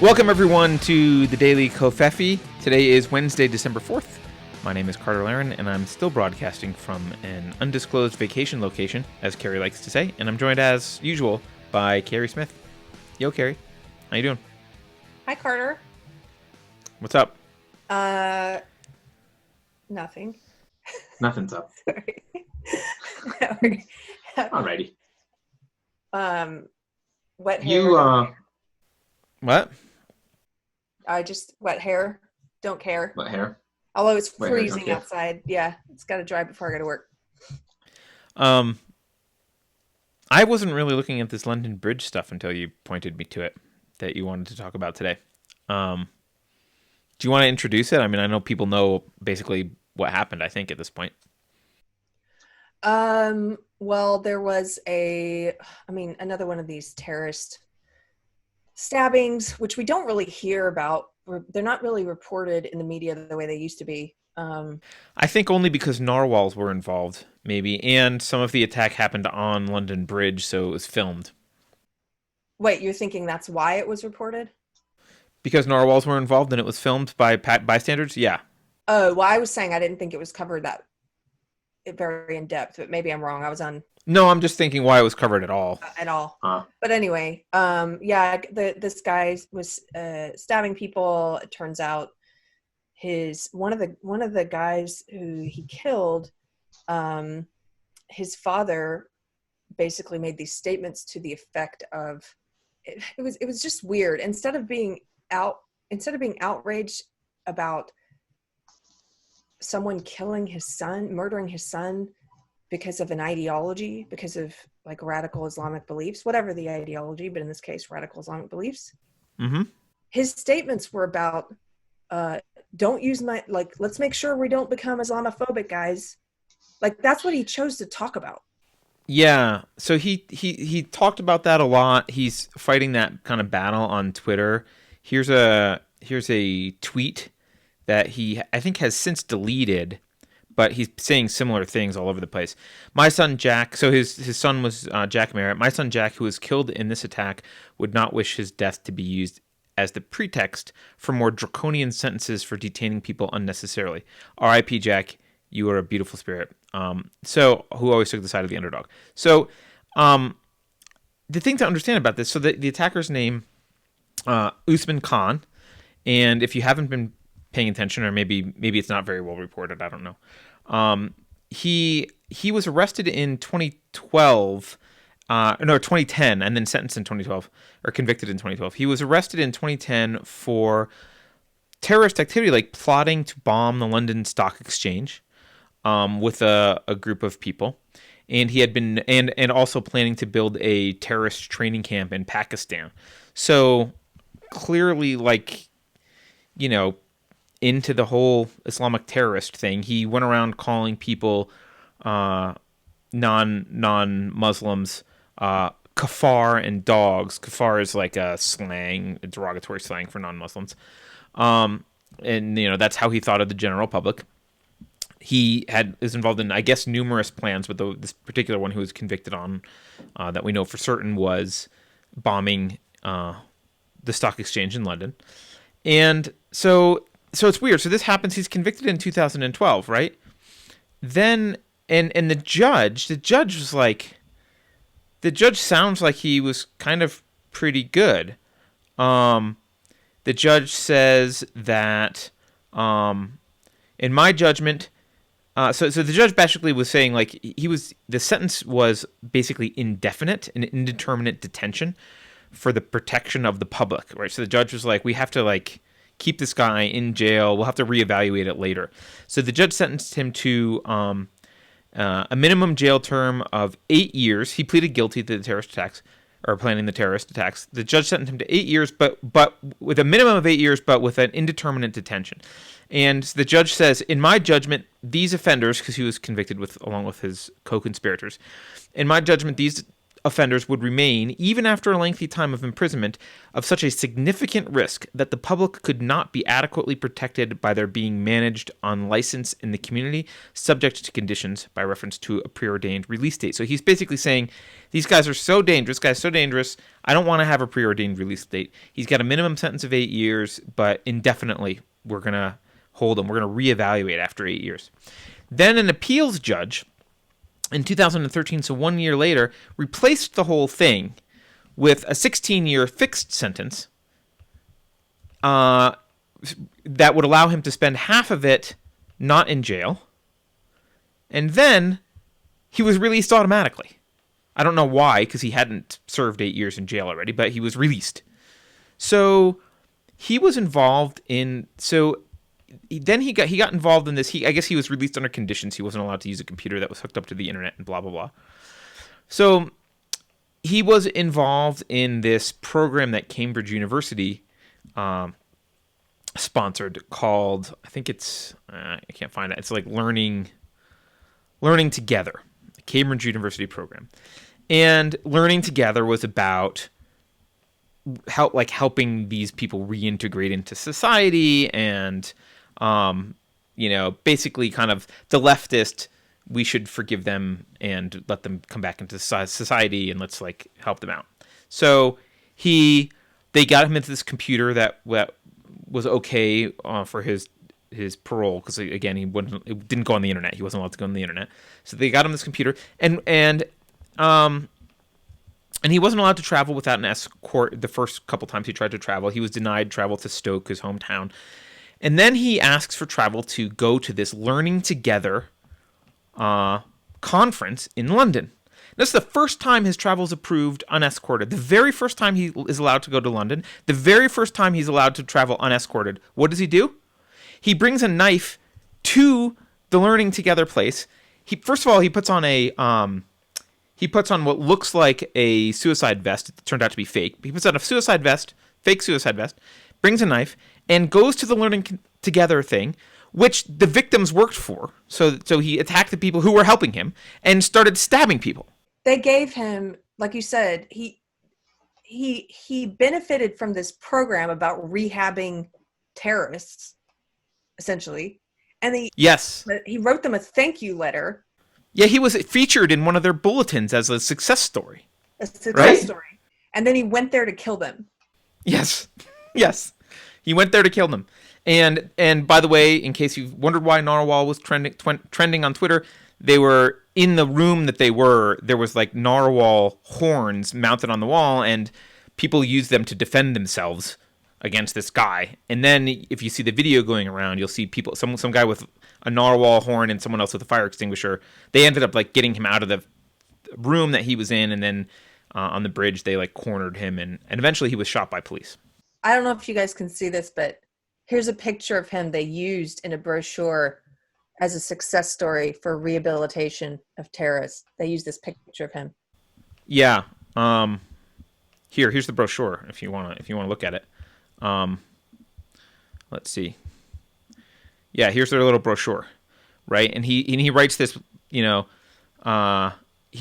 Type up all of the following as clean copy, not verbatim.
Welcome, everyone, to the Daily Kofefi. Today is Wednesday, December 4th. My name is Carter Laren, and I'm still broadcasting from an undisclosed vacation location, as Keri likes to say, and I'm joined, as usual, by Keri Smith. Yo, Keri. How you doing? Hi, Carter. What's up? Nothing. Nothing's up. Sorry. Alrighty. Wet hair. What? Wet hair. Don't care. Wet hair? Although it's Wet hair, don't freezing care. outside. Yeah, it's got to dry before I go to work. I wasn't really looking at this London Bridge stuff until you pointed me to it, that you wanted to talk about today. Do you want to introduce it? I mean, I know people know basically what happened, I think, at this point. Well, there was another one of these terrorist stabbings, which we don't really hear about. They're not really reported in the media the way they used to be. I think only because narwhals were involved, maybe, and some of the attack happened on London Bridge, so it was filmed. Wait, you're thinking that's why it was reported? Because narwhals were involved and it was filmed by bystanders? Yeah. Oh, well, I was saying I didn't think it was covered that very in depth, but maybe I'm wrong. I was on No, I'm just thinking why it was covered at all. But anyway, this guy was stabbing people. It turns out one of the guys who he killed, his father basically made these statements to the effect of it was just weird. Instead of being outraged about someone murdering his son because of an ideology, because of like radical Islamic beliefs, whatever the ideology, but in this case, radical Islamic beliefs. Mm-hmm. His statements were about, let's make sure we don't become Islamophobic, guys. Like, that's what he chose to talk about. Yeah, so he talked about that a lot. He's fighting that kind of battle on Twitter. Here's a tweet that he, I think, has since deleted, but he's saying similar things all over the place. My son Jack, so his son was Jack Merritt. My son Jack, who was killed in this attack, would not wish his death to be used as the pretext for more draconian sentences for detaining people unnecessarily. R.I.P. Jack, you are a beautiful spirit. So who always took the side of the underdog. So the thing to understand about this, so the attacker's name, Usman Khan, and if you haven't been paying attention, or maybe it's not very well reported, I don't know. He was arrested in 2010, and then sentenced in 2012, or convicted in 2012. He was arrested in 2010 for terrorist activity, like plotting to bomb the London Stock Exchange with a group of people, and he had been and also planning to build a terrorist training camp in Pakistan. So clearly, like, you know, into the whole Islamic terrorist thing. He went around calling people non-Muslims kafar and dogs. Kafar is like a derogatory slang for non-Muslims. And, you know, that's how he thought of the general public. He is involved in, I guess, numerous plans, but this particular one he was convicted on that we know for certain was bombing the stock exchange in London. And so it's weird. So this happens. He's convicted in 2012, right? Then, and the judge was like, the judge sounds like he was kind of pretty good. The judge says that, in my judgment, so the judge basically was saying, like, the sentence was basically indefinite and indeterminate detention for the protection of the public, right? So the judge was like, we have to, like, keep this guy in jail. We'll have to reevaluate it later. So the judge sentenced him to a minimum jail term of 8 years. He pleaded guilty to the terrorist attacks, or planning the terrorist attacks. The judge sentenced him to 8 years, but with a minimum of 8 years, but with an indeterminate detention. And the judge says, in my judgment, these offenders, because he was convicted along with his co-conspirators, in my judgment, these offenders would remain, even after a lengthy time of imprisonment, of such a significant risk that the public could not be adequately protected by their being managed on license in the community, subject to conditions by reference to a preordained release date. So he's basically saying, these guys are so dangerous, I don't want to have a preordained release date. He's got a minimum sentence of 8 years, but indefinitely we're going to hold him. We're going to reevaluate after 8 years. Then an appeals judge in 2013, so 1 year later, replaced the whole thing with a 16-year fixed sentence that would allow him to spend half of it not in jail. And then he was released automatically. I don't know why, because he hadn't served 8 years in jail already, but he was released. So he was involved in... So then he got involved in this. I guess he was released under conditions. He wasn't allowed to use a computer that was hooked up to the internet and blah, blah, blah. So he was involved in this program that Cambridge University sponsored called, I think it's, I can't find it. It's like Learning Together, the Cambridge University program. And Learning Together was about helping these people reintegrate into society and basically kind of the leftist, we should forgive them and let them come back into society and let's help them out. So they got him into this computer that was okay for his parole, because again, it didn't go on the internet. He wasn't allowed to go on the internet. So they got him this computer and he wasn't allowed to travel without an escort. The first couple times he tried to travel, he was denied travel to Stoke, his hometown. And then he asks for travel to go to this Learning Together conference in London. This is the first time his travel is approved unescorted. The very first time he is allowed to go to London. The very first time he's allowed to travel unescorted. What does he do? He brings a knife to the Learning Together place. First of all, he puts on what looks like a suicide vest. It turned out to be fake. He puts on a suicide vest, fake suicide vest, brings a knife, and goes to the Learning Together thing, which the victims worked for. So he attacked the people who were helping him and started stabbing people. They gave him, like you said, he benefited from this program about rehabbing terrorists, essentially. And he wrote them a thank you letter. Yeah, he was featured in one of their bulletins as a success story. A success story. And then he went there to kill them. Yes. Yes. He went there to kill them. And by the way, in case you've wondered why narwhal was trending on Twitter, they were in the room that they were. There was narwhal horns mounted on the wall, and people used them to defend themselves against this guy. And then if you see the video going around, you'll see people, some guy with a narwhal horn and someone else with a fire extinguisher. They ended up getting him out of the room that he was in, and then on the bridge they cornered him, and eventually he was shot by police. I don't know if you guys can see this, but here's a picture of him they used in a brochure as a success story for rehabilitation of terrorists. They used this picture of him. Yeah. Here's the brochure if you want to look at it. Let's see. Yeah, here's their little brochure, right? And he writes this, he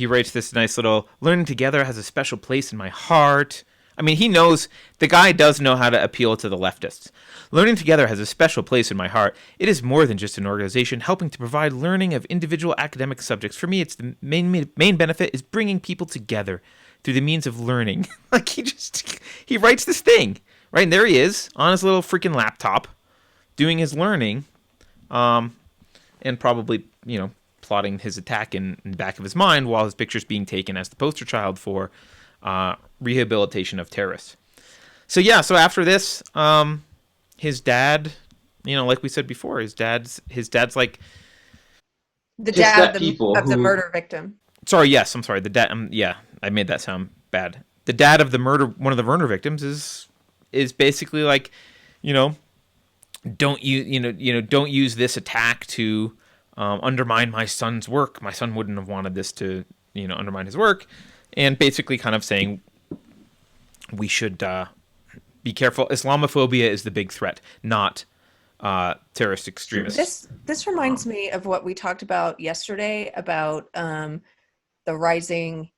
writes this nice little, Learning Together has a special place in my heart. I mean, he knows, the guy does know how to appeal to the leftists. Learning Together has a special place in my heart. It is more than just an organization helping to provide learning of individual academic subjects. For me, it's the main benefit is bringing people together through the means of learning. He writes this thing, right? And there he is on his little freaking laptop doing his learning, and probably, plotting his attack in the back of his mind while his picture's being taken as the poster child for rehabilitation of terrorists. So after this, his dad, like we said before, his dad's like the dad of the murder victim. Sorry, yes, I'm sorry. The dad, I made that sound bad. The dad of one of the murder victims is basically don't use this attack to undermine my son's work. My son wouldn't have wanted this to undermine his work. And basically kind of saying we should be careful. Islamophobia is the big threat, not terrorist extremists. This reminds me of what we talked about yesterday about the rising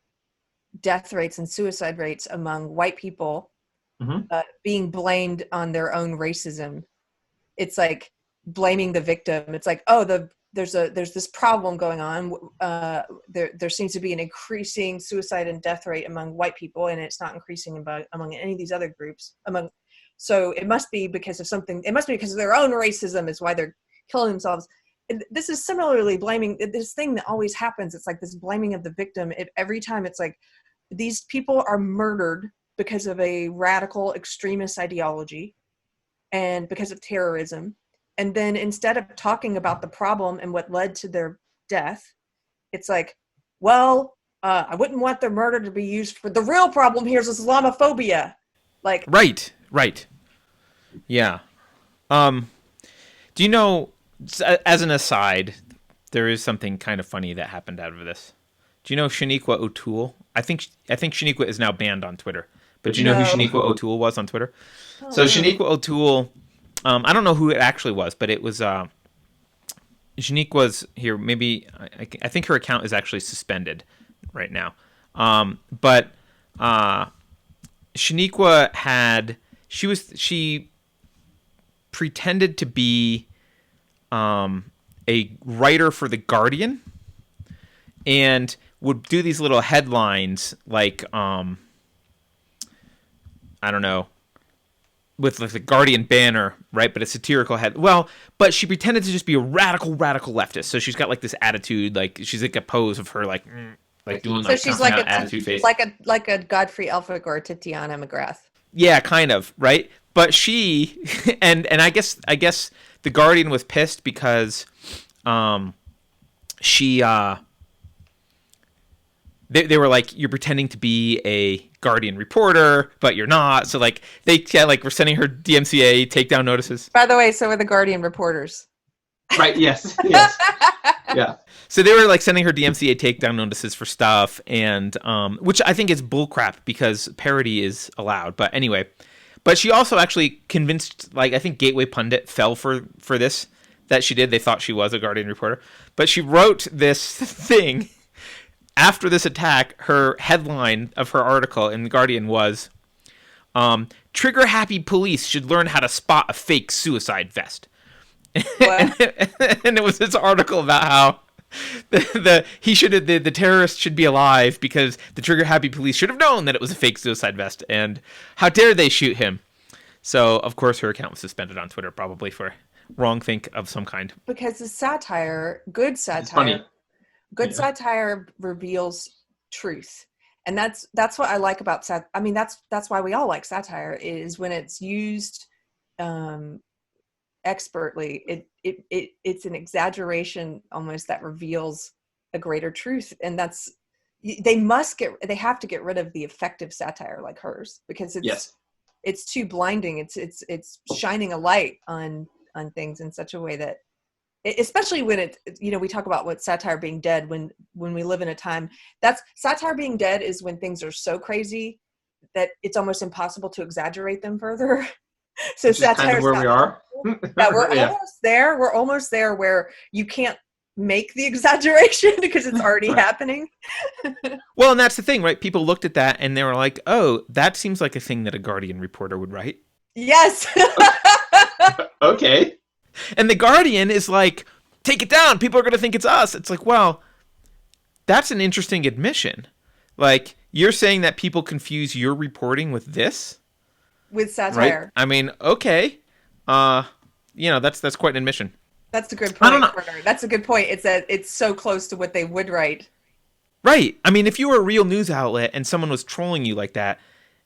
death rates and suicide rates among white people Hmm. being blamed on their own racism. It's like blaming the victim. It's like, oh, there's this problem going on. There seems to be an increasing suicide and death rate among white people, and it's not increasing among any of these other groups. So it must be because of something. It must be because of their own racism is why they're killing themselves. This is similarly blaming this thing that always happens. It's like this blaming of the victim. Every time it's like these people are murdered because of a radical extremist ideology and because of terrorism. And then instead of talking about the problem and what led to their death, it's like, well, I wouldn't want their murder to be used for the real problem. Here's Islamophobia. Like, Right, right. Yeah. Um, do you know, as an aside, there is something kind of funny that happened out of this. Do you know Shaniqua O'Toole? I think Shaniqua is now banned on Twitter. But do you know who no. Shaniqua O'Toole was on Twitter? So Oh, Shaniqua O'Toole, I don't know who it actually was, but it was Shaniqua's here. Maybe I think her account is actually suspended right now. But Shaniqua she pretended to be a writer for the Guardian and would do these little headlines like I don't know, with like the Guardian banner, right? But a satirical head. Well, but she pretended to just be a radical leftist. So she's got like this attitude, like she's like a pose of her like doing so like she's something like out attitude face. like a Godfrey Elphick or a Tatiana McGrath. Yeah, kind of, right? But she and I guess the Guardian was pissed because she they were like, you're pretending to be a Guardian reporter, but you're not. So like like we're sending her DMCA takedown notices. By the way, so are the Guardian reporters. Right. Yes. Yes. Yeah. So they were like sending her DMCA takedown notices for stuff, and which I think is bullcrap because parody is allowed. But anyway, but she also actually convinced, like I think Gateway Pundit fell for this that she did. They thought she was a Guardian reporter, but she wrote this thing after this attack. Her headline of her article in the Guardian was, "Trigger happy police should learn how to spot a fake suicide vest." What? And it was this article about how the terrorist should be alive because the trigger happy police should have known that it was a fake suicide vest, and how dare they shoot him. So of course her account was suspended on Twitter, probably for wrong think of some kind. Because the satire, good It's funny. satire, good Yeah. satire reveals truth. And that's what I like about I mean, that's why we all like satire, is when it's used expertly. It's an exaggeration almost that reveals a greater truth. And they have to get rid of the effective satire like hers, because Yes. it's too blinding. It's shining a light on things in such a way that, especially when we talk about what satire being dead, when we live in a time that's satire being dead is when things are so crazy that it's almost impossible to exaggerate them further. So Which is kind satire of is where not we are. Yeah, we're Yeah. almost there. We're almost there where you can't make the exaggeration because it's already Right. happening. Well, and that's the thing, right? People looked at that and they were like, oh, that seems like a thing that a Guardian reporter would write. Yes. Okay. And the Guardian is like, take it down, people are going to think it's us. It's like, well, that's an interesting admission. Like, you're saying that people confuse your reporting with this? With Right? satire. I mean, okay. That's quite an admission. That's a good I don't point, know. Carter. That's a good point. It's that it's so close to what they would write. Right. I mean, if you were a real news outlet and someone was trolling you like that,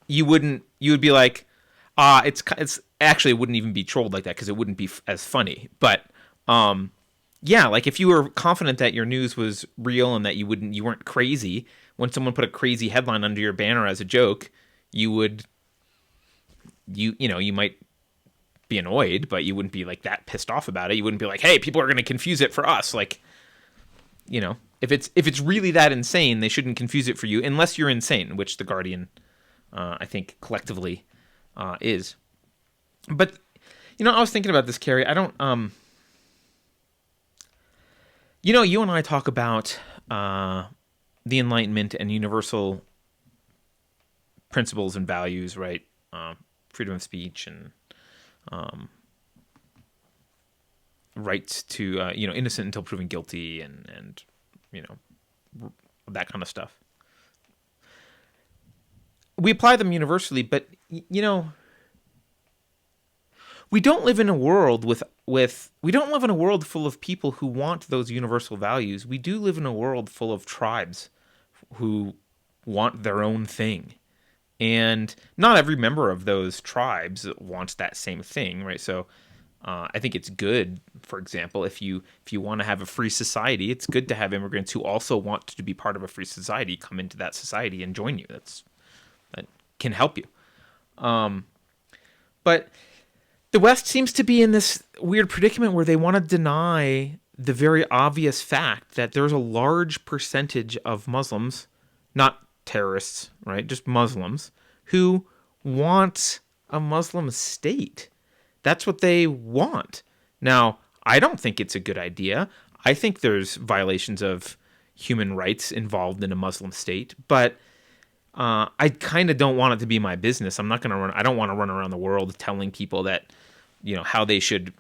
you would be like, it's actually, it wouldn't even be trolled like that because it wouldn't be as funny. But yeah, like if you were confident that your news was real and that you weren't crazy, when someone put a crazy headline under your banner as a joke, you might be annoyed, but you wouldn't be like that pissed off about it. You wouldn't be like, hey, people are going to confuse it for us. Like, if it's really that insane, they shouldn't confuse it for you unless you're insane, which the Guardian, I think collectively, is. But, I was thinking about this, Keri. I don't, you and I talk about the Enlightenment and universal principles and values, right? Freedom of speech and rights to innocent until proven guilty, and that kind of stuff. We apply them universally, but we don't live in a world we don't live in a world full of people who want those universal values. We do live in a world full of tribes who want their own thing. And not every member of those tribes wants that same thing, right? So I think it's good, for example, if you want to have a free society, it's good to have immigrants who also want to be part of a free society come into that society and join you. That can help you. But the West seems to be in this weird predicament where they want to deny the very obvious fact that there's a large percentage of Muslims, not terrorists, right? Just Muslims who want a Muslim state. That's what they want. Now, I don't think it's a good idea. I think there's violations of human rights involved in a Muslim state, but I kind of don't want it to be my business. I don't want to run around the world telling people that, how they should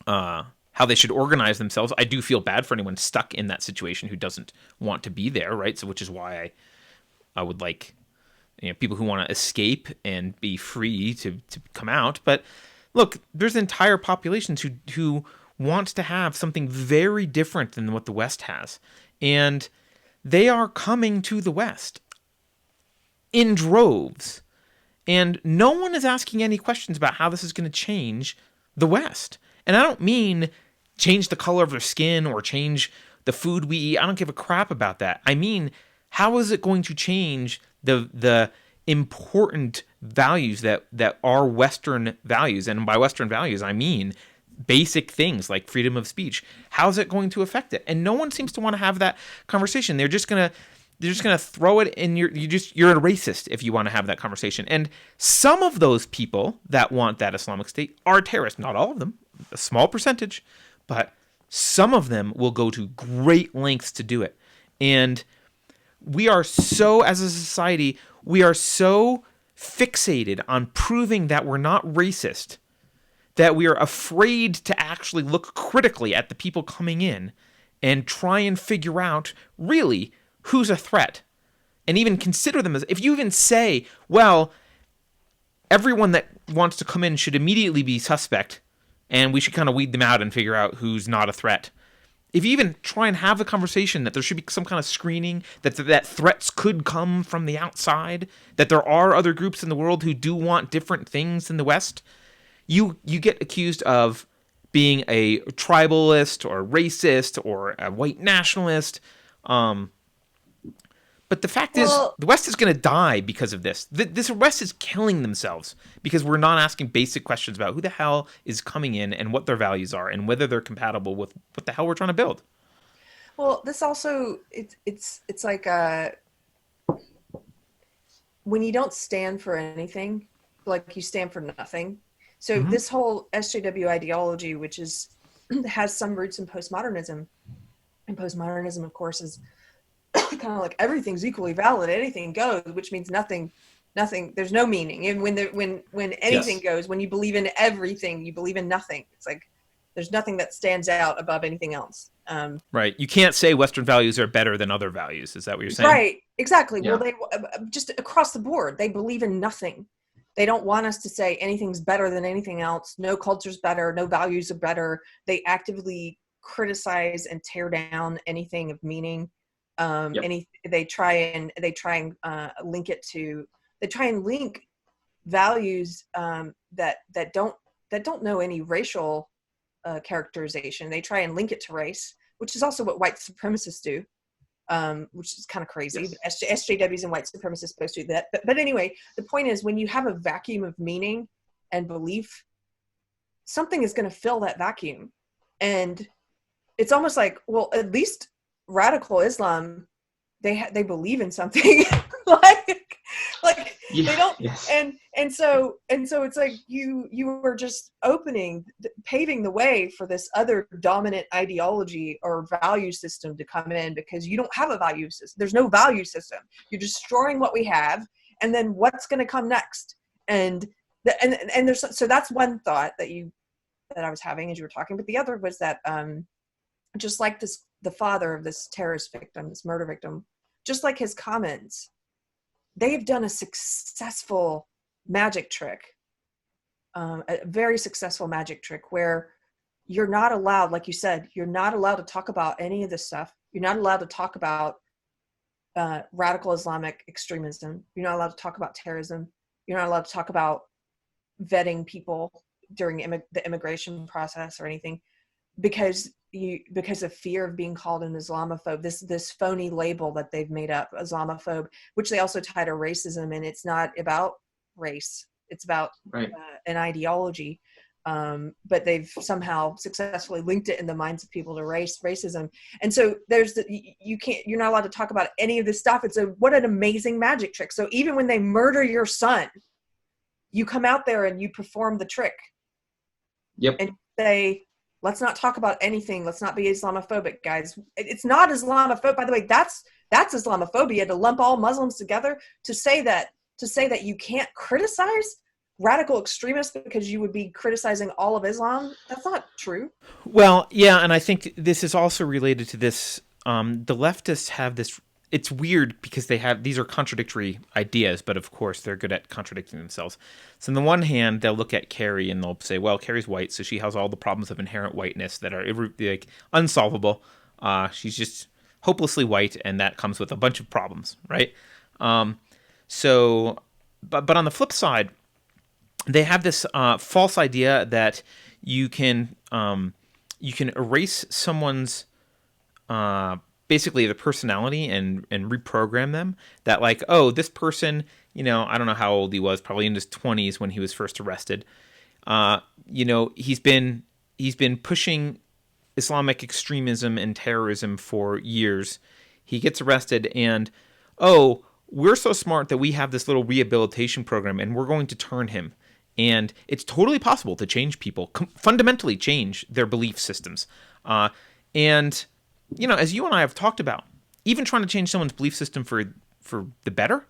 organize themselves. I do feel bad for anyone stuck in that situation who doesn't want to be there, right? So, which is why I would like, people who want to escape and be free to come out. But look, there's entire populations who want to have something very different than what the West has, and they are coming to the West in droves. And no one is asking any questions about how this is going to change the West. And I don't mean change the color of their skin or change the food we eat. I don't give a crap about that. I mean, how is it going to change the important values that are Western values? And by Western values, I mean basic things like freedom of speech. How's it going to affect it? And no one seems to want to have that conversation. They're just gonna throw it in you're a racist if you want to have that conversation. And some of those people that want that Islamic State are terrorists. Not all of them, a small percentage, but some of them will go to great lengths to do it. And we are so, as a society, we are so fixated on proving that we're not racist that we are afraid to actually look critically at the people coming in and try and figure out really who's a threat, and even consider them as, if you even say, well, everyone that wants to come in should immediately be suspect, and we should kind of weed them out and figure out who's not a threat. If you even try and have the conversation that there should be some kind of screening, that threats could come from the outside, that there are other groups in the world who do want different things than the West, you get accused of being a tribalist or a racist or a white nationalist. But the fact is, the West is going to die because of this. This West is killing themselves because we're not asking basic questions about who the hell is coming in and what their values are and whether they're compatible with what the hell we're trying to build. Well, this also, it's like when you don't stand for anything, like you stand for nothing. So this whole SJW ideology, which has some roots in postmodernism, and postmodernism, of course, is kind of like everything's equally valid, anything goes, which means nothing, there's no meaning. And when anything goes, when you believe in everything, you believe in nothing. It's like there's nothing that stands out above anything else. Right. You can't say Western values are better than other values. Is that what you're saying? Right. Exactly. Yeah. Well, they just across the board, they believe in nothing. They don't want us to say anything's better than anything else. No culture's better. No values are better. They actively criticize and tear down anything of meaning. They try and link it to. They try and link values that don't know any racial characterization. They try and link it to race, which is also what white supremacists do. Which is kind of crazy. Yes. But SJWs and white supremacists supposed to do that. But anyway, the point is, when you have a vacuum of meaning and belief, something is going to fill that vacuum. And it's almost like, well, at least radical Islam, they believe in something. like they don't. Yes. And so it's like you are just paving the way for this other dominant ideology or value system to come in, because you don't have a value system. There's no value system. You're destroying what we have, and then what's going to come next? And and there's, so that's one thought that I was having as you were talking, but the other was that just like the father of this terrorist victim, this murder victim, just like his comments, they've done a successful magic trick, a very successful magic trick where you're not allowed, like you said, you're not allowed to talk about any of this stuff. You're not allowed to talk about radical Islamic extremism. You're not allowed to talk about terrorism. You're not allowed to talk about vetting people during the immigration process or anything, because of fear of being called an Islamophobe, this phony label that they've made up, Islamophobe, which they also tie to racism, and it's not about race, it's about an ideology, but they've somehow successfully linked it in the minds of people to racism. And so you're not allowed to talk about any of this stuff. What an amazing magic trick. So even when they murder your son, you come out there and you perform the trick. Yep. And say, let's not talk about anything. Let's not be Islamophobic, guys. It's not Islamophobic. By the way, that's Islamophobia, to lump all Muslims together, to say that you can't criticize radical extremists because you would be criticizing all of Islam. That's not true. Well, yeah, and I think this is also related to this. The leftists have this. It's weird because these are contradictory ideas, but of course they're good at contradicting themselves. So on the one hand, they'll look at Keri and they'll say, well, Keri's white, so she has all the problems of inherent whiteness that are like unsolvable. She's just hopelessly white, and that comes with a bunch of problems, right? But on the flip side, they have this false idea that you can erase someone's basically the personality and reprogram them. That like, oh, this person, I don't know how old he was, probably in his 20s when he was first arrested. He's been pushing Islamic extremism and terrorism for years. He gets arrested, and we're so smart that we have this little rehabilitation program, and we're going to turn him. And it's totally possible to change people, fundamentally change their belief systems. And as you and I have talked about, even trying to change someone's belief system for the better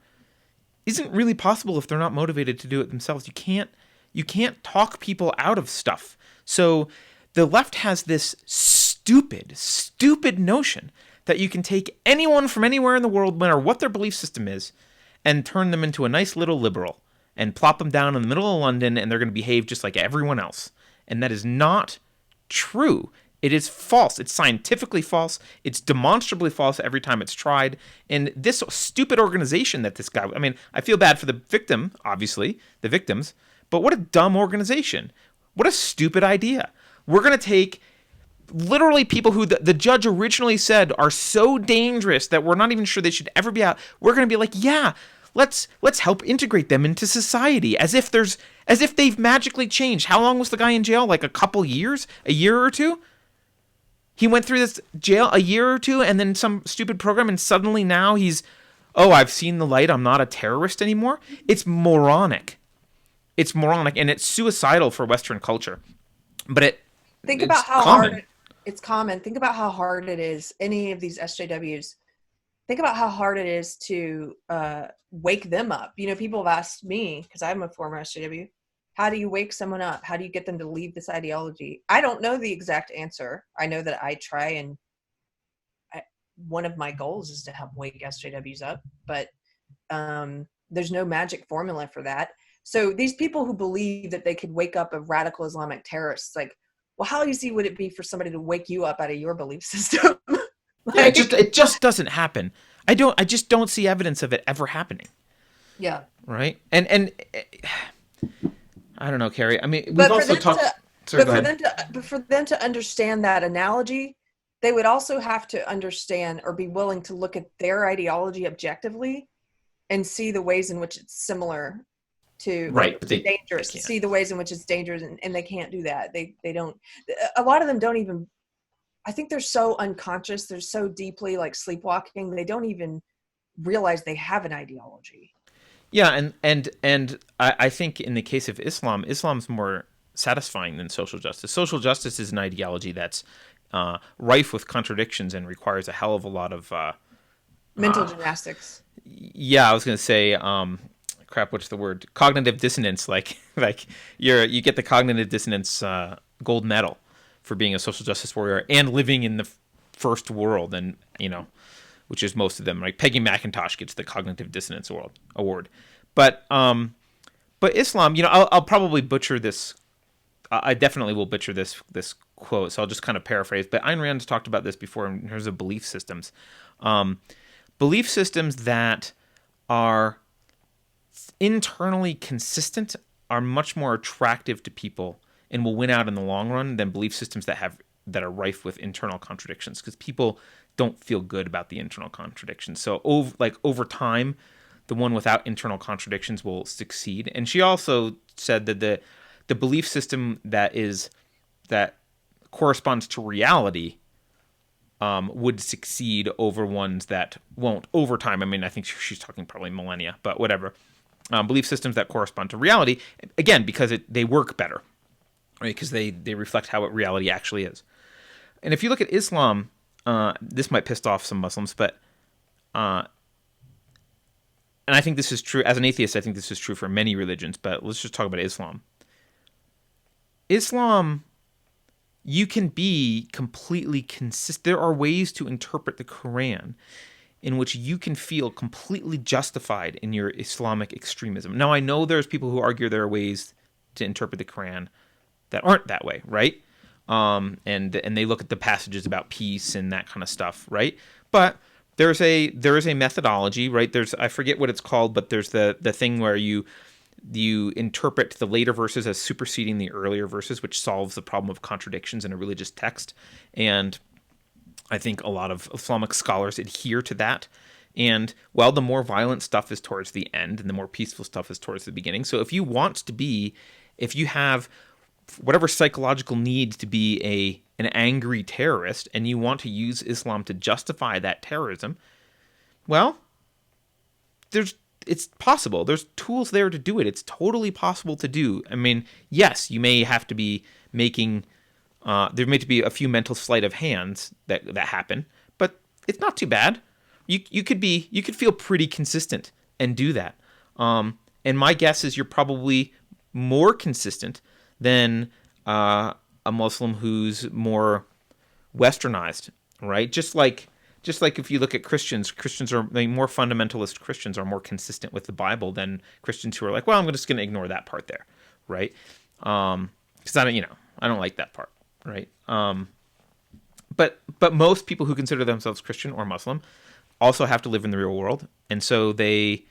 isn't really possible if they're not motivated to do it themselves. You can't talk people out of stuff. So the left has this stupid notion that you can take anyone from anywhere in the world, no matter what their belief system is, and turn them into a nice little liberal and plop them down in the middle of London, and they're going to behave just like everyone else. And that is not true. It is false. It's scientifically false. It's demonstrably false every time it's tried. And this stupid organization that this guy, I feel bad for the victim, obviously, the victims, but what a dumb organization. What a stupid idea. We're going to take literally people who the judge originally said are so dangerous that we're not even sure they should ever be out. We're going to be like, yeah, let's help integrate them into society as if they've magically changed. How long was the guy in jail? Like a couple years? A year or two? He went through this jail a year or two and then some stupid program, and suddenly now I've seen the light. I'm not a terrorist anymore. It's moronic. It's moronic, and it's suicidal for Western culture. But think about how hard it's common. Think about how hard it is. Any of these SJWs. Think about how hard it is to wake them up. People have asked me, because I'm a former SJW, how do you wake someone up? How do you get them to leave this ideology? I don't know the exact answer. I know that I try, and one of my goals is to help wake SJWs up, but there's no magic formula for that. So these people who believe that they could wake up a radical Islamic terrorist, like, well, how easy would it be for somebody to wake you up out of your belief system? It just doesn't happen. I just don't see evidence of it ever happening. Yeah. Right? And I don't know, Keri. We've also talked. But for them to understand that analogy, they would also have to understand or be willing to look at their ideology objectively and see the ways in which it's similar to dangerous. See the ways in which it's dangerous, and they can't do that. They don't. A lot of them don't even. I think they're so unconscious. They're so deeply like sleepwalking. They don't even realize they have an ideology. Yeah, and I think in the case of Islam's more satisfying than social justice. Social justice is an ideology that's rife with contradictions and requires a hell of a lot of mental gymnastics. Yeah, I was going to say crap, what's the word? Cognitive dissonance. Like you get the cognitive dissonance gold medal for being a social justice warrior and living in the first world, and which is most of them. Like Peggy McIntosh gets the cognitive dissonance award. But Islam, I'll probably butcher this. I definitely will butcher this quote, so I'll just kind of paraphrase. But Ayn Rand's talked about this before in terms of belief systems. Belief systems that are internally consistent are much more attractive to people and will win out in the long run than belief systems that are rife with internal contradictions, because people don't feel good about the internal contradictions. So over time, the one without internal contradictions will succeed. And she also said that the belief system that corresponds to reality would succeed over ones that won't over time. I mean, I think she's talking probably millennia, but whatever. Belief systems that correspond to reality, again, because they work better, right? Because they reflect how reality actually is. And if you look at Islam, this might piss off some Muslims, but and I think this is true as an atheist. I think this is true for many religions, but let's just talk about Islam. Islam, you can be completely consistent. There are ways to interpret the Quran in which you can feel completely justified in your Islamic extremism. Now, I know there's people who argue there are ways to interpret the Quran that aren't that way, right? And they look at the passages about peace and that kind of stuff, right? But there is a methodology, right? I forget what it's called, but there's the thing where you interpret the later verses as superseding the earlier verses, which solves the problem of contradictions in a religious text. And I think a lot of Islamic scholars adhere to that. And, well, the more violent stuff is towards the end and the more peaceful stuff is towards the beginning. So if you have whatever psychological needs to be an angry terrorist and you want to use Islam to justify that terrorism, well, it's possible. There's tools there to do it. It's totally possible to do. I mean, yes, you may have to be making there may be a few mental sleight of hands that happen, but it's not too bad. You could feel pretty consistent and do that. And my guess is you're probably more consistent than a Muslim who's more westernized, right? Just like if you look at Christians are more fundamentalist. Christians are more consistent with the Bible than Christians who are like, well, I'm just going to ignore that part there, right? Because I don't like that part, right? But most people who consider themselves Christian or Muslim also have to live in the real world, and so they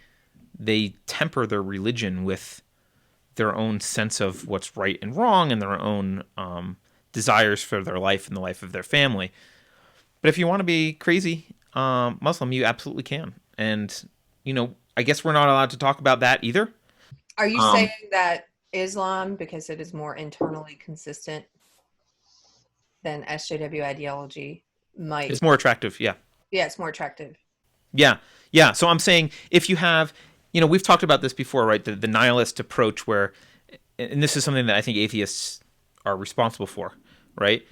temper their religion with their own sense of what's right and wrong and their own desires for their life and the life of their family. But if you want to be crazy Muslim, you absolutely can. And, I guess we're not allowed to talk about that either. Are you saying that Islam, because it is more internally consistent than SJW ideology, It's more attractive, yeah. Yeah, it's more attractive. Yeah. So I'm saying if you have, we've talked about this before, right? The nihilist approach where, and this is something that I think atheists are responsible for, right?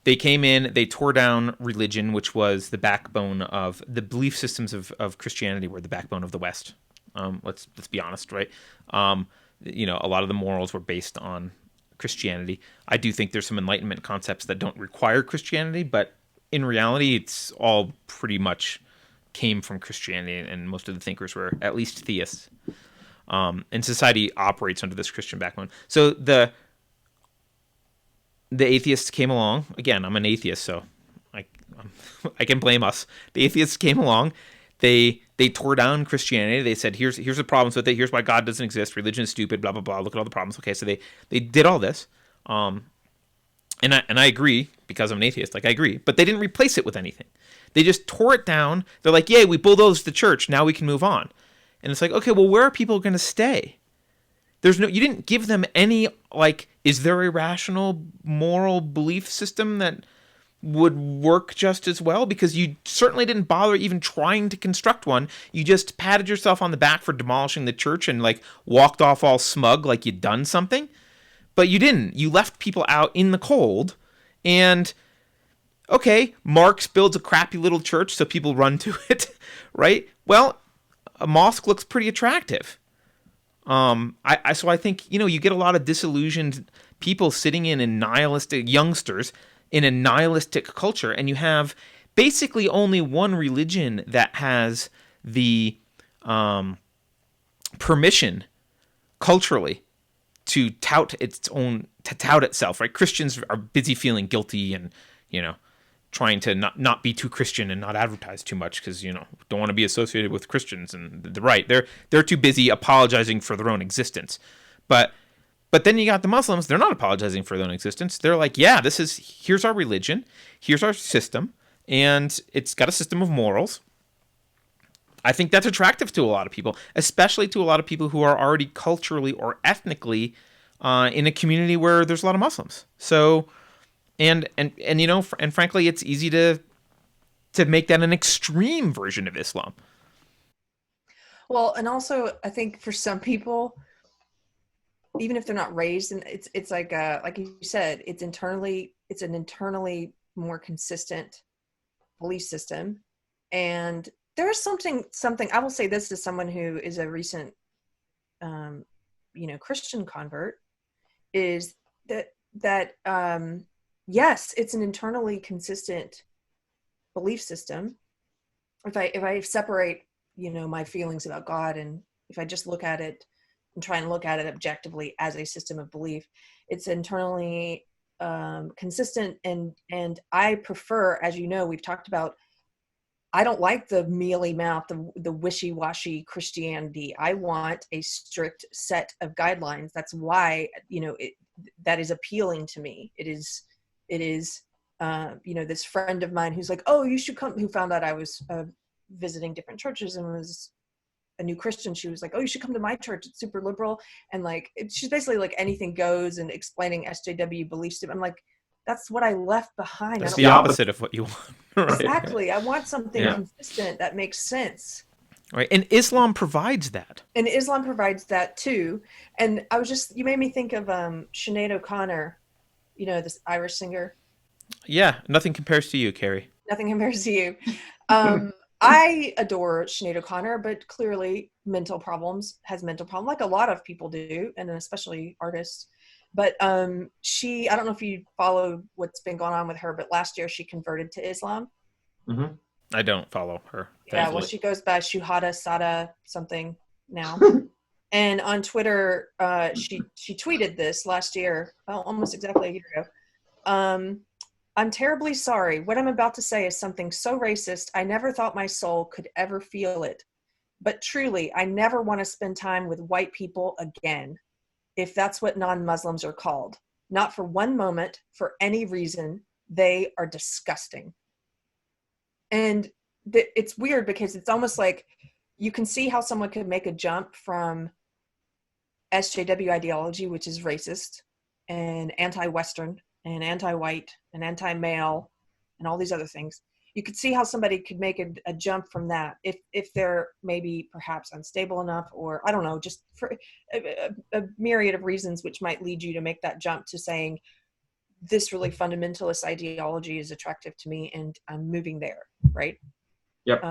They came in, they tore down religion, which was the backbone of the belief systems of Christianity, were the backbone of the West. Let's be honest, right? A lot of the morals were based on Christianity. I do think there's some Enlightenment concepts that don't require Christianity, but in reality, it's all pretty much came from Christianity, and most of the thinkers were at least theists. And society operates under this Christian backbone. So the atheists came along. Again, I'm an atheist, so I can blame us. The atheists came along. They tore down Christianity. They said, here's the problems with it. Here's why God doesn't exist. Religion is stupid. Blah blah blah. Look at all the problems. Okay, so they did all this. And I agree, because I'm an atheist. I agree, but they didn't replace it with anything. They just tore it down. They're like, yay, we bulldozed the church. Now we can move on. And it's like, okay, well, where are people going to stay? You didn't give them any, is there a rational moral belief system that would work just as well? Because you certainly didn't bother even trying to construct one. You just patted yourself on the back for demolishing the church and walked off all smug like you'd done something. But you didn't. You left people out in the cold, and okay, Marx builds a crappy little church so people run to it, right? Well, a mosque looks pretty attractive, So I think, you get a lot of disillusioned people sitting in a nihilistic youngsters in a nihilistic culture, and you have basically only one religion that has the permission culturally to tout itself, right? Christians are busy feeling guilty and, you know, trying to not be too Christian and not advertise too much because, don't want to be associated with Christians, and they're too busy apologizing for their own existence. But then you got the Muslims, they're not apologizing for their own existence. They're like, yeah, here's our religion, here's our system, and it's got a system of morals. I think that's attractive to a lot of people, especially to a lot of people who are already culturally or ethnically in a community where there's a lot of Muslims. So, and frankly, it's easy to make that an extreme version of Islam. Well, and also I think for some people, even if they're not raised, and it's like you said, it's an internally more consistent belief system. And there is something I will say this as someone who is a recent Christian convert, is that yes, it's an internally consistent belief system. If I separate my feelings about God, and if I just look at it and try and look at it objectively as a system of belief, it's internally consistent. And I prefer, as we've talked about, I don't like the mealy mouth, the wishy-washy Christianity. I want a strict set of guidelines. That's why, that is appealing to me. It is, this friend of mine who's like, oh, you should come, who found out I was visiting different churches and was a new Christian. She was like, oh, you should come to my church. It's super liberal. And she's basically like anything goes and explaining SJW beliefs to me. I'm like, that's what I left behind. That's the opposite of what you want. Right? Exactly. I want something consistent that makes sense. Right. And Islam provides that. And Islam provides that too. And you made me think of Sinead O'Connor, this Irish singer. Yeah. Nothing compares to you, Keri. Nothing compares to you. I adore Sinead O'Connor, but clearly has mental problems, like a lot of people do, and especially artists. But I don't know if you follow what's been going on with her, but last year she converted to Islam. Mm-hmm. I don't follow her. Yeah, well, she goes by Shuhada Sada something now. And on Twitter, she tweeted this last year, almost exactly a year ago. I'm terribly sorry. What I'm about to say is something so racist, I never thought my soul could ever feel it. But truly, I never want to spend time with white people again, if that's what non-Muslims are called. Not for one moment, for any reason. They are disgusting. And it's weird because it's almost like you can see how someone could make a jump from SJW ideology, which is racist and anti-Western and anti-white and anti-male and all these other things. You could see how somebody could make a jump from that if they're maybe perhaps unstable enough, or I don't know, just for a myriad of reasons which might lead you to make that jump to saying, this really fundamentalist ideology is attractive to me and I'm moving there, right? Yep.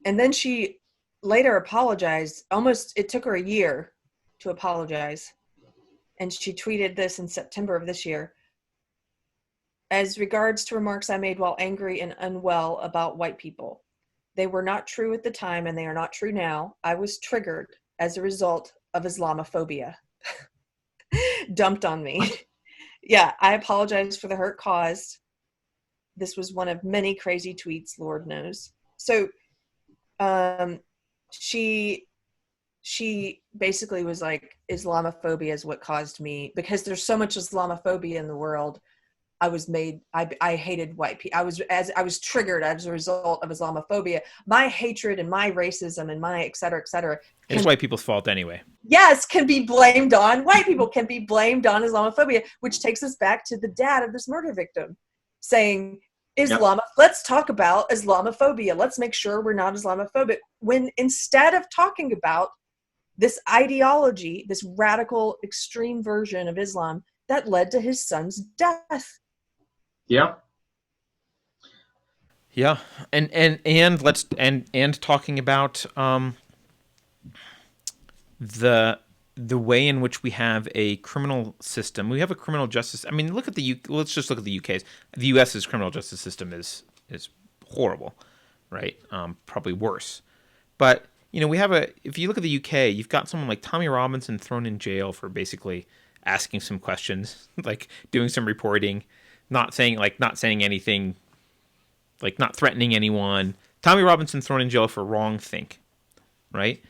And then she later apologized. It took her a year to apologize. And she tweeted this in September of this year. As regards to remarks I made while angry and unwell about white people, they were not true at the time and they are not true now. I was triggered as a result of Islamophobia. Dumped on me. Yeah, I apologize for the hurt caused. This was one of many crazy tweets, Lord knows. So she basically was like, Islamophobia is what caused me, because there's so much Islamophobia in the world. I hated white people. I was triggered as a result of Islamophobia. My hatred and my racism and my et cetera, it's white people's fault anyway. Yes, can be blamed on white people, can be blamed on Islamophobia, which takes us back to the dad of this murder victim saying, let's talk about Islamophobia. Let's make sure we're not Islamophobic. When instead of talking about this ideology, this radical extreme version of Islam that led to his son's death. Yeah. Yeah. And let's talking about the way in which we have a criminal system. We have a criminal justice. I mean, let's just look at the UK's. The US's criminal justice system is horrible, right? Probably worse. But if you look at the UK, you've got someone like Tommy Robinson thrown in jail for basically asking some questions, like doing some reporting, not saying anything, like not threatening anyone. Tommy Robinson thrown in jail for wrongthink, right?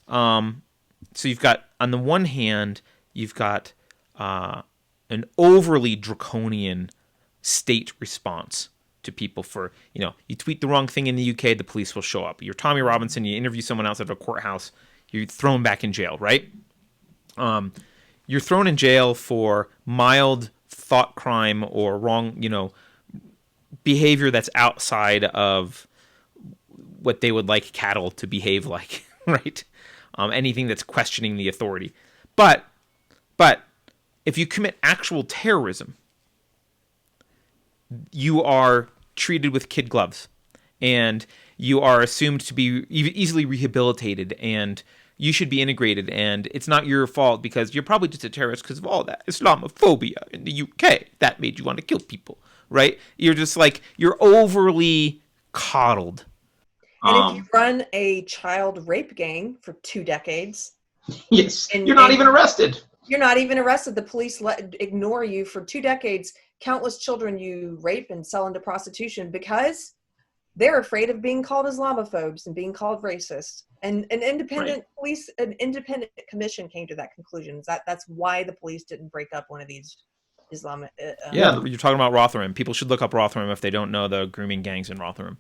So you've got, on the one hand, you've got an overly draconian state response to people for, you tweet the wrong thing in the UK, the police will show up. You're Tommy Robinson, you interview someone else at a courthouse, you're thrown back in jail, right? You're thrown in jail for mild thought crime or wrong, behavior that's outside of what they would like cattle to behave like, right? Anything that's questioning the authority. But if you commit actual terrorism, you are treated with kid gloves, and you are assumed to be easily rehabilitated, and you should be integrated, and it's not your fault because you're probably just a terrorist because of all that Islamophobia in the UK that made you want to kill people, right? You're just like, you're overly coddled. And if you run a child rape gang for 2 decades, yes, you're not even arrested. You're not even arrested. The police ignore you for 2 decades. Countless children you rape and sell into prostitution because they're afraid of being called Islamophobes and being called racist. And an independent police, an independent commission came to that conclusion. That's why the police didn't break up one of these Islamic. Yeah, you're talking about Rotherham. People should look up Rotherham if they don't know the grooming gangs in Rotherham.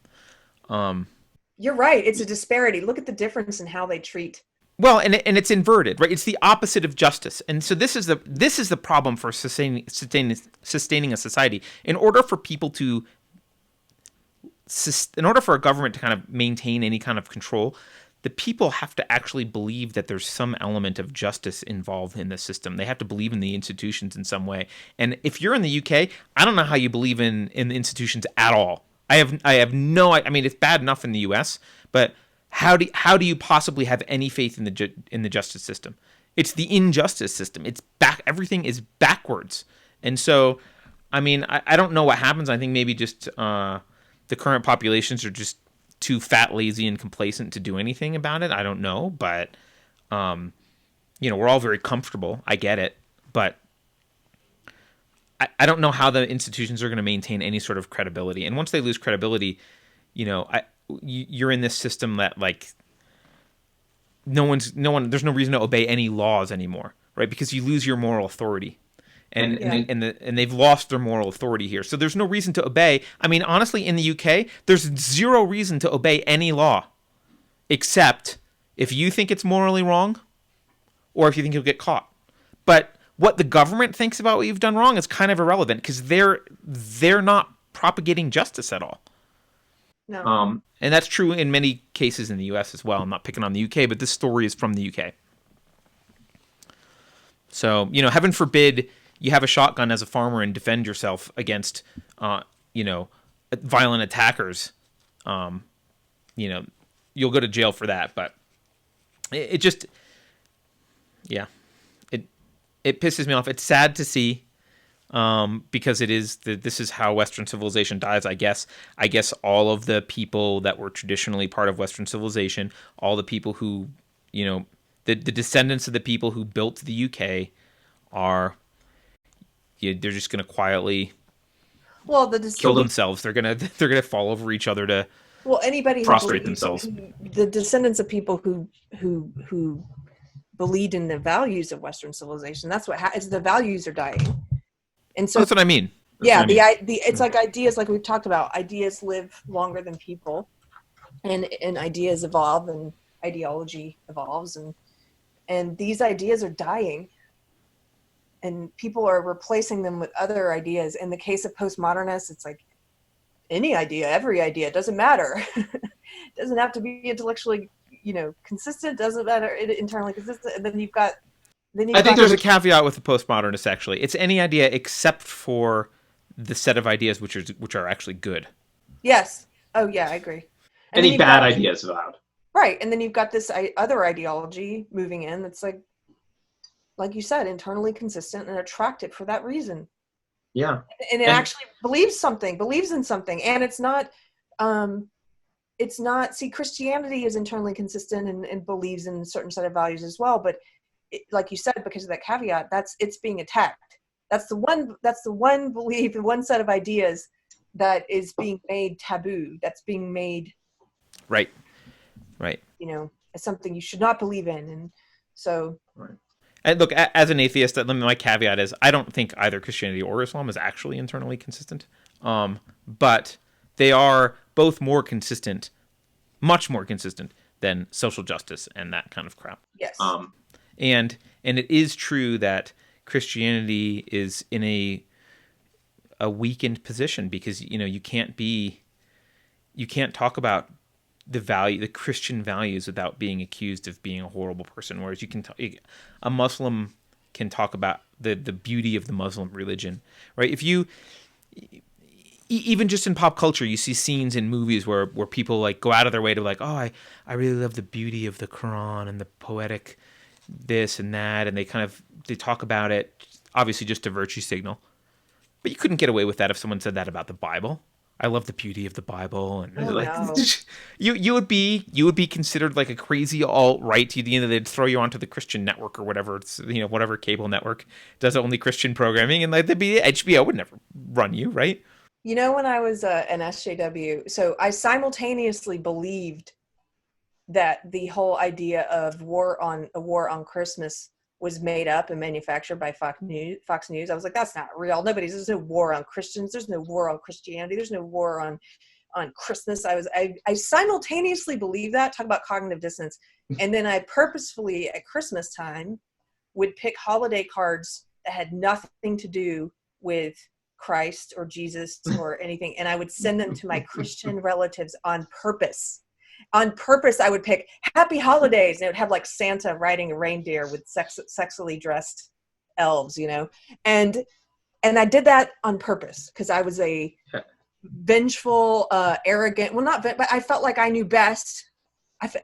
You're right. It's a disparity. Look at the difference in how they treat. Well, and it's inverted, right? It's the opposite of justice, and so this is the problem for sustaining a society. In order for a government to kind of maintain any kind of control, the people have to actually believe that there's some element of justice involved in the system. They have to believe in the institutions in some way. And if you're in the UK, I don't know how you believe in the institutions at all. I have no. I mean, it's bad enough in the US, but how do you possibly have any faith in the justice system? It's the injustice system. It's back. Everything is backwards. And so, I mean, I don't know what happens. I think maybe just the current populations are just too fat, lazy, and complacent to do anything about it. I don't know, but we're all very comfortable. I get it, but I don't know how the institutions are going to maintain any sort of credibility. And once they lose credibility, you're in this system that, like, there's no reason to obey any laws anymore, right? Because you lose your moral authority, and they've lost their moral authority here. So there's no reason to obey. I mean, honestly, in the UK, there's zero reason to obey any law, except if you think it's morally wrong, or if you think you'll get caught. But what the government thinks about what you've done wrong is kind of irrelevant because they're not propagating justice at all. No. And that's true in many cases in the US as well. I'm not picking on the UK, but this story is from the UK. So, heaven forbid you have a shotgun as a farmer and defend yourself against, violent attackers. You'll go to jail for that. But it just, yeah, it pisses me off. It's sad to see. Because this is how Western civilization dies, I guess. I guess all of the people that were traditionally part of Western civilization, all the people who, the descendants of the people who built the UK are, they're just going to quietly kill themselves. They're gonna fall over each other to anybody prostrate themselves. The descendants of people who believed in the values of Western civilization. That's what the values are dying. And so that's what I mean. It's like ideas, like we've talked about. Ideas live longer than people, and ideas evolve, and ideology evolves, and these ideas are dying, and people are replacing them with other ideas. In the case of postmodernists, it's like any idea, every idea, it doesn't matter. It doesn't have to be intellectually, consistent. Doesn't matter internally consistent. And then you've got. I think there's a caveat with the postmodernists, actually. It's any idea except for the set of ideas which are actually good. Yes. Oh, yeah, I agree. Any bad ideas allowed. Right. And then you've got this other ideology moving in that's like you said, internally consistent and attractive for that reason. Yeah. And it actually believes in something. And see, Christianity is internally consistent and believes in a certain set of values as well. But like you said, because of that caveat, it's being attacked. That's the one belief and one set of ideas that is being made taboo. That's being made right. As something you should not believe in. And so, right. And look, as an atheist, my caveat is I don't think either Christianity or Islam is actually internally consistent. But they are both more consistent, much more consistent than social justice and that kind of crap. Yes. And it is true that Christianity is in a weakened position because you can't talk about the Christian values without being accused of being a horrible person. Whereas a Muslim can talk about the beauty of the Muslim religion, right? If you even just in pop culture, you see scenes in movies where people like go out of their way to like, oh, I really love the beauty of the Quran and the poetic this and that, and they talk about it obviously just a virtue signal. But you couldn't get away with that if someone said that about the Bible. I love the beauty of the Bible, and no. you would be considered like a crazy alt-right. They'd throw you onto the Christian network or whatever. It's whatever cable network does only Christian programming, and like HBO would never run you, right? When I was an SJW, so I simultaneously believed that the whole idea of a war on Christmas was made up and manufactured by Fox News. I was like, that's not real. There's no war on Christians. There's no war on Christianity. There's no war on Christmas. I simultaneously believe that, talk about cognitive dissonance. And then I purposefully at Christmas time would pick holiday cards that had nothing to do with Christ or Jesus or anything. And I would send them to my Christian relatives on purpose. On purpose, I would pick Happy Holidays, and it would have like Santa riding a reindeer with sexily dressed elves, and I did that on purpose because I was a vengeful, arrogant. Well, not, but I felt like I knew best.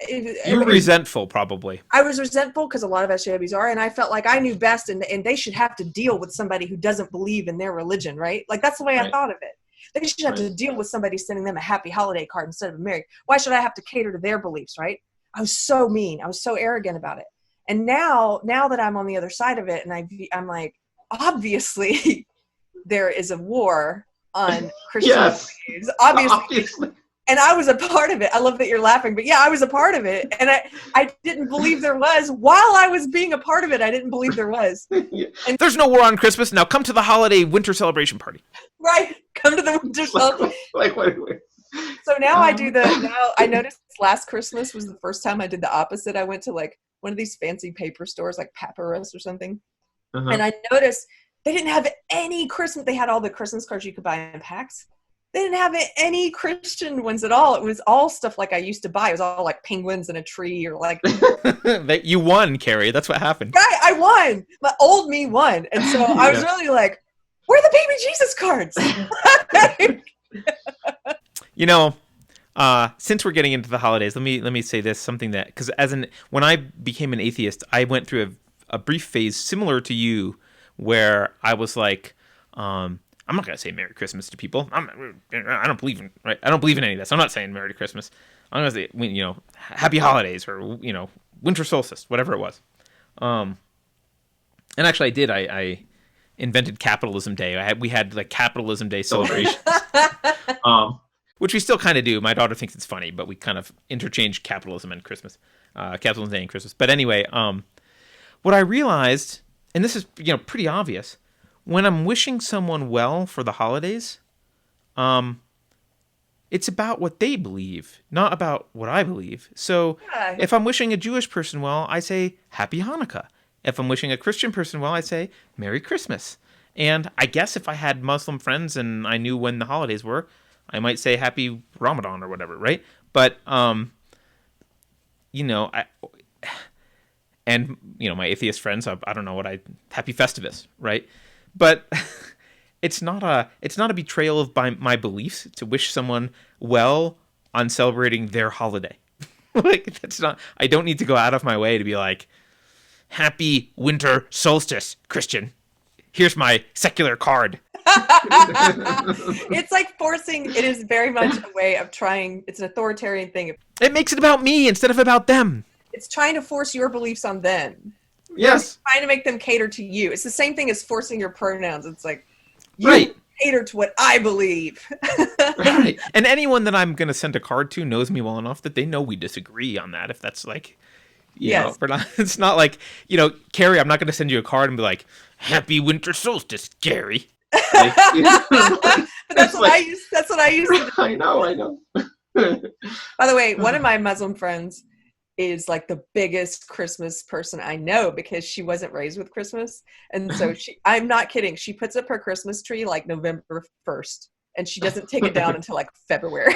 You were resentful, probably. I was resentful because a lot of SJWs are, and I felt like I knew best, and they should have to deal with somebody who doesn't believe in their religion, right? Like that's the way I thought of it. They should have to deal with somebody sending them a happy holiday card instead of a Merry. Why should I have to cater to their beliefs, right? I was so mean. I was so arrogant about it. And now that I'm on the other side of it, and I'm like, obviously, there is a war on Christian values. Obviously. And I was a part of it. I love that you're laughing, but yeah, I was a part of it. And I didn't believe there was. While I was being a part of it, I didn't believe there was. And there's no war on Christmas. Now come to the holiday winter celebration party. Right. Come to the winter celebration. Wait. So now I noticed last Christmas was the first time I did the opposite. I went to like one of these fancy paper stores like Papyrus or something. Uh-huh. And I noticed they didn't have any Christmas. They had all the Christmas cards you could buy in packs. They didn't have any Christian ones at all. It was all stuff like I used to buy. It was all like penguins in a tree or like. You won, Keri. That's what happened. Right, I won. My old me won, and so I was really like, "Where are the baby Jesus cards?" Since we're getting into the holidays, let me say this, something that, because when I became an atheist, I went through a brief phase similar to you, where I was like, I'm not gonna say Merry Christmas to people. I don't believe in I don't believe in any of this. I'm not saying Merry Christmas. I'm gonna say Happy Holidays or Winter Solstice, whatever it was. And actually, I did. I invented Capitalism Day. We had like Capitalism Day celebrations, which we still kind of do. My daughter thinks it's funny, but we kind of interchange capitalism and Christmas, Capitalism Day and Christmas. But anyway, what I realized, and this is pretty obvious. When I'm wishing someone well for the holidays, it's about what they believe, not about what I believe. So if I'm wishing a Jewish person well, I say Happy Hanukkah. If I'm wishing a Christian person well, I say Merry Christmas. And I guess if I had Muslim friends and I knew when the holidays were, I might say Happy Ramadan or whatever, right? But, my atheist friends, I don't know Happy Festivus, right? But it's not a betrayal of my beliefs to wish someone well on celebrating their holiday. Like, that's not. I don't need to go out of my way to be like, "Happy winter solstice, Christian. Here's my secular card." It's like forcing. It is very much a way of trying. It's an authoritarian thing. It makes it about me instead of about them. It's trying to force your beliefs on them. Yes. Trying to make them cater to you. It's the same thing as forcing your pronouns. It's like, you Right. cater to what I believe. Right. And anyone that I'm going to send a card to knows me well enough that they know we disagree on that. If that's like, you know, Yes. we're not, it's not like, you know, Keri, I'm not going to send you a card and be like, "Happy winter solstice, Keri." Like, But that's it's what like- I use. That's what I use. I know. By the way, one of my Muslim friends is like the biggest Christmas person I know because she wasn't raised with Christmas. And so I'm not kidding. She puts up her Christmas tree like November 1st and she doesn't take it down until like February.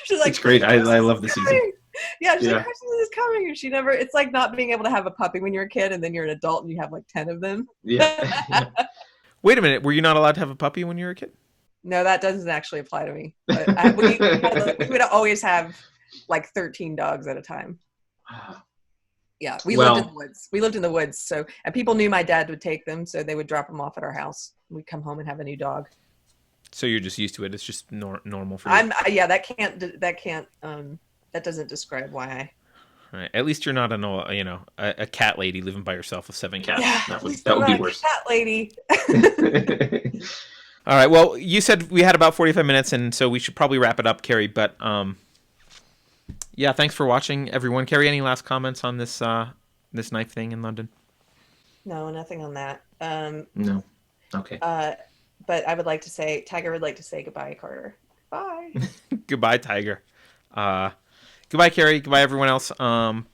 She's like, It's great. I love the season. Yeah, she's Yeah. like, Christmas is coming. And she never, it's like not being able to have a puppy when you're a kid and then you're an adult and you have like 10 of them. Yeah. Wait a minute. Were you not allowed to have a puppy when you were a kid? No, that doesn't actually apply to me. But we would always have like 13 dogs at a time. Yeah, we lived in the woods. We lived in the woods, so and people knew my dad would take them, so they would drop them off at our house. We'd come home and have a new dog. So you're just used to it. It's just normal for you. Yeah, that doesn't describe why I. Right. At least you're not a cat lady living by yourself with 7 cats. Yeah, that at would- least that I'm would be not a worse. Cat lady. All right. Well, you said we had about 45 minutes, and so we should probably wrap it up, Keri. But yeah, thanks for watching, everyone. Keri, any last comments on this this knife thing in London? No, nothing on that. No. Okay. But I would like to say, Tiger would like to say goodbye, Carter. Bye. Goodbye, Tiger. Goodbye, Keri. Goodbye, everyone else.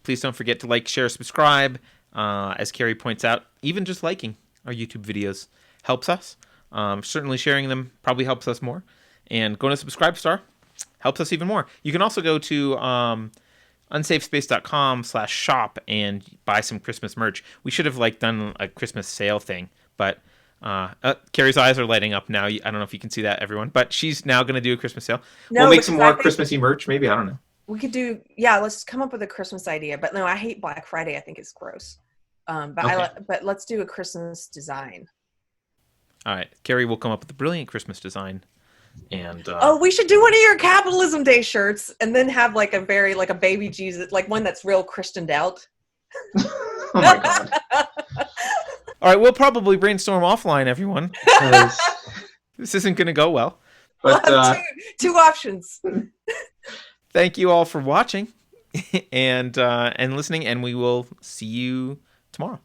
Please don't forget to like, share, subscribe. As Keri points out, even just liking our YouTube videos helps us. Certainly sharing them probably helps us more. And going to Subscribestar helps us even more. You can also go to unsafespace.com/shop and buy some Christmas merch. We should have done a Christmas sale thing, but Keri's eyes are lighting up now. I don't know if you can see that, everyone, but she's now going to do a Christmas sale. No, we'll make some because I more think Christmassy merch, maybe. I don't know. we could do. Yeah, let's come up with a Christmas idea. But no, I hate Black Friday. I think it's gross. But Okay. but let's do a Christmas design. All right, Keri will come up with a brilliant Christmas design. And Oh, we should do one of your Capitalism Day shirts and then have like a baby Jesus, like one that's real Christianed out. Oh my god. all right, we'll probably brainstorm offline, everyone. 'Cause- This isn't going to go well. But We'll have two options. Thank you all for watching and listening, and we will see you tomorrow.